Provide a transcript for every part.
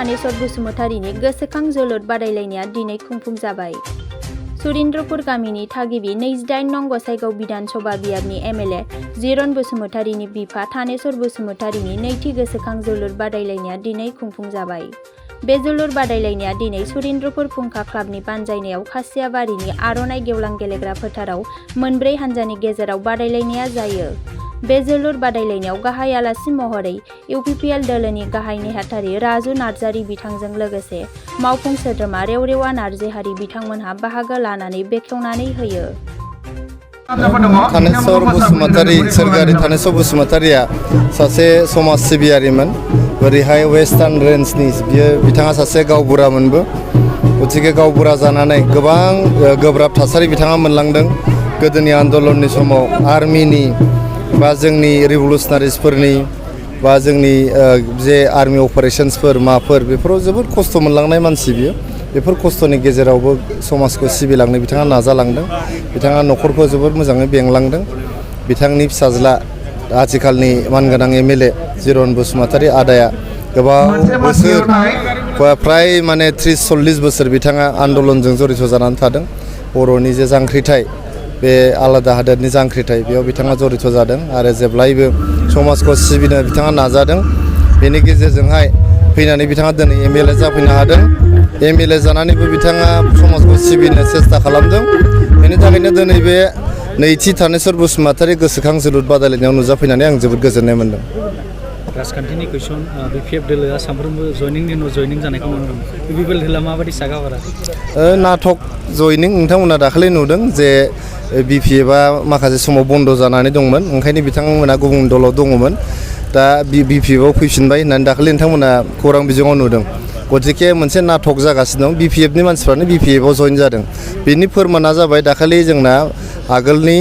थानेश्वर बसुमतारीनि गोसोखां जोलुर बादायलायनाया दिनै खुंफुं जाबाय। सुरेन्द्रपुर गामिनि थागिबि 28 नं गसाइगाव बिधान सभा बियाबनि एमएलए जिरन बसुमतारीनि बिफा थानेश्वर बसुमतारीनि नैथि गोसोखां जोलुर बादायलायनाया दिनै खुंफुं जाबाय। बे जोलुर बादायलायनाया दिनै सुरेन्द्रपुर फुंखा क्लाबनि बानजायनायाव खासियाबारिनि आर'नाइ गेवलां गेलेग्रा फोथाराव मोनब्रै हानजानि गेजेराव बादायलायनाया जायो। बे जोलुर बादायलायनायाव गाहाय आलासि महरै इउपिपिएल दोलोनि गाहाय नेहाथारि राजु नार्जारी बिथांजों लोगोसे मावफुं सोद्रोमा रेवरेवा नार्जिहारि बिथांमोनहा बाहागो लानानै बेखेवनानै होयो। थानेश्वर बसुमतारी सोरगोयारि थानेश्वर बसुमतारीया सासे समाज सिबियारिमोन। ओरैहाय वेस्टार्न रेन्जनि बिथाङा सासे गावबुरामोनबो। गतिके गावबुरा जानानै गोबां गोब्राब थासारि बिथाङा मोनलांदों। गोदोनि आन्दलननि समाव आर्मिनि बा जोंनि रिभलुसनारिसफोरनि बा जोंनि जे आर्मि अपारेशन्सफोर माफोर बेफोराव जोबोद खस्थ' मोनलांनाय मानसि बियो। बेफोर खस्थ'नि गेजेरावबो समाजखौ सिबिलांनो बिथाङा नाजालांदों। बिथाङा न'खरखौ जोबोद मोजाङै बेंलांदों। बिथांनि फिसाज्ला आथिखालनि मानगोनां एमएलए जिरन बसुमतारी आदाया गोबां बोसोर फ्राय 30-40 बोसोर बिथाङा आन्दलनजों जड़ित जानानै थादों। बर'नि जे जांख्रिथाय बे आलादा हादोरनि जांख्रिथाय बेयाव बिथाङा जड़ित जादों आरो जेब्लायबो समाजखौ सिबिनो बिथाङा नाजादों। बेनि गेजेरजोंहाय फैनानै बिथाङा दिनै एमएलए जाफैनो हादों। एमएलए जानानैबो बिथाङा समाजखौ सिबिनो सेस्था खालामदों। बेनि थाखायनो दिनै बे नैथि थानेश्वर बसुमतारी गोसोखां जोलुर बादायलायनायाव नुजाफैनानै आं जोबोद गोजोननाय मोन्दों। राजखान्थिनि कुइसन बिपिएफ दोलोआ सानफ्रोमबो जयनिंनि उनाव जयनिं जानायखौ नुनो मोनो। बिपिएफ दोलोआ माबायदि सागाहरा? नाटक जयनिं नोंथांमोना दाखालि नुदों जे बिपिएफआ माखासे समाव बन्द जानानै दंमोन। ओंखायनो बिथांमोना गुबुन दलाव दङमोन। दा बिपिएफआव फैफिनबाय होननानै दाखालि नोंथांमोना खौरां बिजोङाव नुदों। गतिके मोनसे नाटक जागासिनो दं। बिपिएफनि मानसिफ्रानो बिपिएफआव जइन जादों। बेनि फोरमाना जाबाय दाखालि जोंना आगोलनि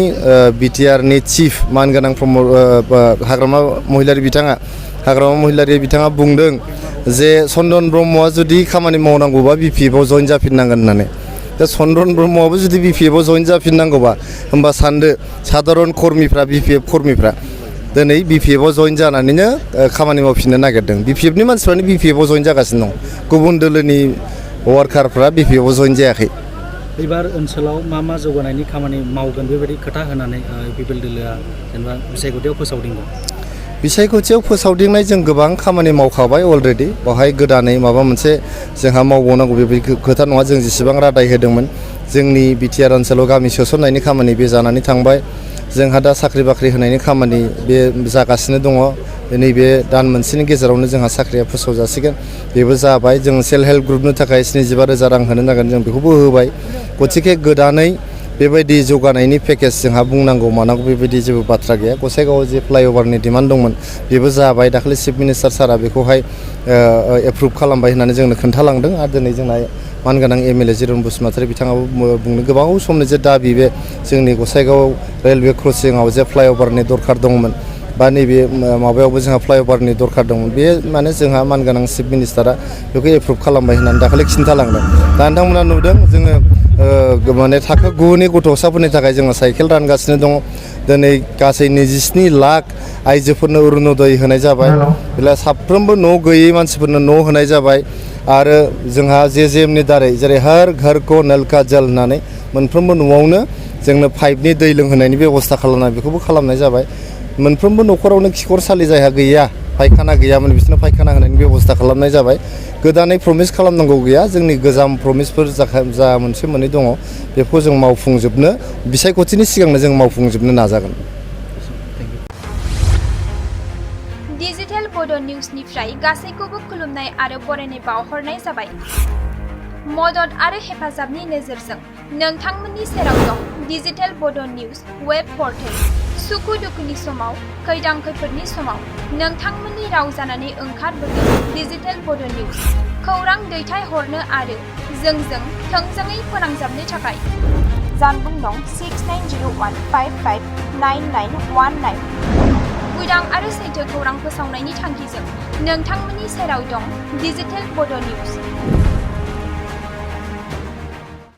बिटिआरनि चिफ मानगोनां हाग्रामा महिलारि बिथाङा बुंदों जे चन्दन ब्रह्मआ जुदि खामानि मावनांगौबा बिपिएफआव जइन जाफिननांगोन होननानै। दा चन्दन ब्रह्मआबो जुदि बिपिएफआव जइन जाफिननांगौबा होमबा सानदो साधारन कर्मिफ्रा बिपिएफ कर्मिफ्रा दिनै बिपिएफआव जइन जानानैनो खामानि मावफिननो नागिरदों। बिपिएफनि मानसिफ्रानो बिपिएफआव जइन जागासिनो दं। गुबुन दोलोनि वार्कारफ्रा बिपिएफआव जइन जायाखै। एबार ओनसोलाव मा जौगानायनि खामानि मावगोन बेबायदि खोथा होनानै इउपिपिएल दोलोआ जेनेबा बिसायख'थियाव फोसावदोंमोन। बिसायख'थियाव फोसावदिंनाय जों गोबां खामानि मावखाबाय अलरेडि। बेवहाय गोदानै माबा मोनसे जोंहा मावबावनांगौ बेबायदि खोथा नङा। जों जेसेबां रादाय होदोंमोन जोंनि बिटिआर ओनसोलाव गामि सोसननायनि खामानि बे जानानै थांबाय। जोंहा दा साख्रि बाख्रि होनायनि खामानि बे जागासिनो दङ। नैबे दान मोनसेनि गेजेरावनो जोंहा साख्रिया फोसावजासिगोन। बेबो जाबाय। जों सेल्फ हेल्प ग्रुपनि थाखाय 75,000 रां होनो नांगोन। जों बेखौबो होबाय। गतिके गोदानै बेबायदि जौगानायनि पेकेज जोंहा बुंनांगौ मानांगौ बेबायदि जेबो बाथ्रा गैया। गसाइगावआव जे फ्लाइअभारनि डिमान्ड दंमोन बेबो जाबाय। दाखालि चिफ मिनिस्टार सारा बेखौहाय एप्रुभ खालामबाय होननानै जोंनो खोन्थालांदों। आरो दिनै जोंना मानगोनां एमएलए जिरन बसुमतारी बिथाङाबो बुंनो गोबाव समनि जे दाबि बे जोंनि गसाइगाव रेलवे क्रसिंआव जे फ्लाइअभारनि दरखार दंमोन बा नैबे माबायावबो जोंहा फ्लाइअभारनि दरखार दंमोन। बे माने जोंहा मानगोनां चिफ मिनिस्टारा बेखौ एप्रुभ खालामबाय होननानै दाखालि खिन्थालांदों। दा नोंथांमोना नुदों जोङो माने थाखो 9नि गथ'साफोरनि थाखाय जोङो साइकेल रानगासिनो दङ। दिनै गासै 27 लाख आइजोफोरनो अरुनदय होनाय जाबाय। बेला साफ्रोमबो न' गैयै मानसिफोरनो न' होनाय जाबाय। आरो जोंहा जेजेएमनि दारै जेरै हर घर को नल का जल होननानै मोनफ्रोमबो न'आवनो जोंनो पाइपनि दै लोंहोनायनि बेब'स्था खालामनाय बेखौबो खालामनाय जाबाय। मोनफ्रोमबो न'खरावनो खिखरसालि जायहा गैया फायखाना गैयामोन बिसोरनो फायखाना होनायनि बेब'स्था खालामनाय जाबाय। गोदानै प्रमिस खालामनांगौ गैया। जोंनि गोजाम प्रमिसफोर जा मोनसे मोननै दङ बेखौ जों मावफुंजोबनो बिसायख'थिनि सिगांनो जों मावफुंजोबनो नाजागोन। डिजिटेल बड' निउसनिफ्राय गासैखौबो खुलुमनाय आरो बरायनाय बावहरनाय जाबाय। मदद आरो हेफाजाबनि नोजोरजों नोंथांमोननि सेराव दं डिजिटेल बड' निउस वेब पर्टेल। सुखु दुखुनि समाव खैदां खैफोदनि समाव नोंथांमोननि राव जानानै ओंखारबोगोन डिजिटेल बड' निउस। खौरां दैथायहरनो आरो जोंजों थोंजोङै फोनांजाबनो थाखाय जानबुं नं 6901559919। उदां आरो सैथो खौरां फोसावनायनि थांखिजों नोंथांमोननि सेराव दं डिजिटेल बड' निउस।